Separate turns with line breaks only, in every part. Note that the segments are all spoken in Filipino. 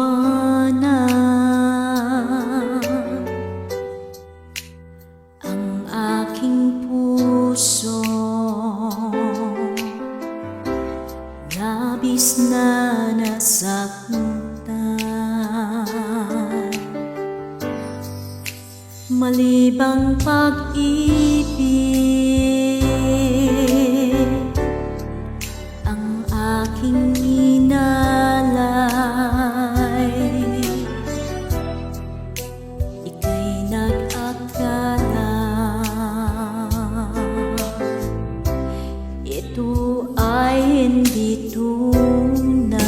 liwanag ang aking puso. Labis na nasaktan, malibang pag-ibig ang aking inalay. Ika'y nag-akala ito ay hindi tunay.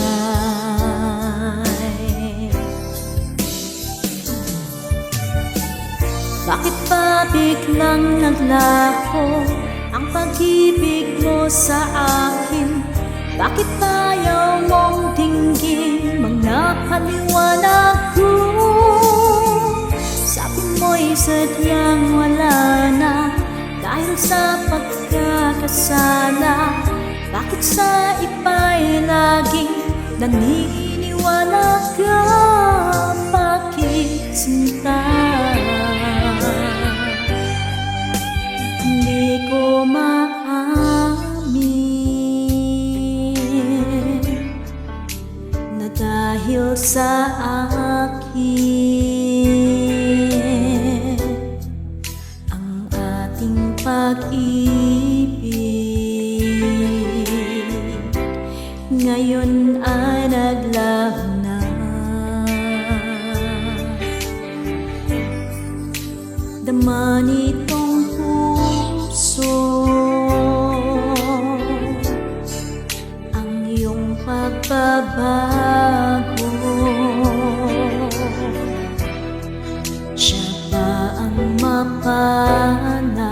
Bakit ba biglang naglaho ang pag-ibig mo sa akin? Bakit ayaw mong dinggin mga paliwanag ko? Sabi mo'y sadyang wala na dahil sa pagkakasala. Bakit sa iba'y laging naniniwala ka? Bakit sinta? Hindi ko maamin na dahil sa akin ang ating pag-ibig ngayon ay naglaho na. Dama nitong puso ang iyong pagbabago. Siya ba ang mapanay?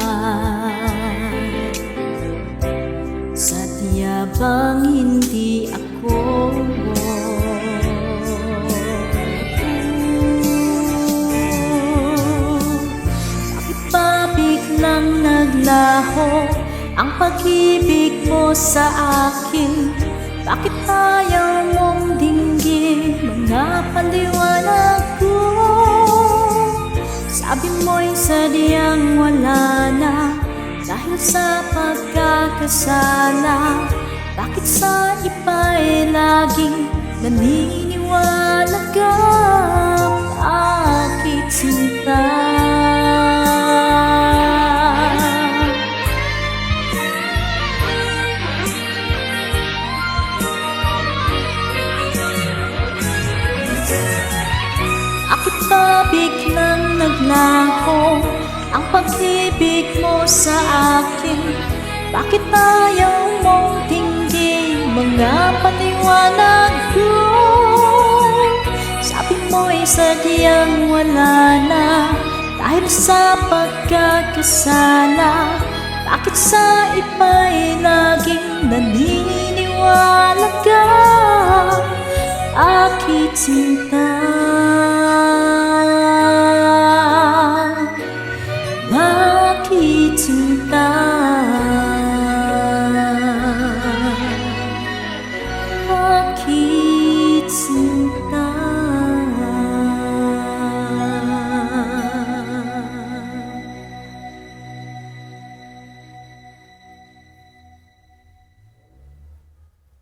Sadya bang hindi ako? Biglang naglaho ang pag-ibig mo sa akin? Bakit ayaw mong dinggin mga paliwanag ko? Sabi mo'y sadyang wala na dahil sa pagkakasala. Bakit sa iba'y laging naniniwala ka? Bakit sinta? Bakit ba biglang naglaho ang pag-ibig mo sa akin? Bakit ayaw mong tingin mga paliwanag ko? Sabi mo'y sadyang wala na dahil sa pagkakasala. Bakit sa iba'y laging naniniwala ka? Bakit sinta? Bakit sinta?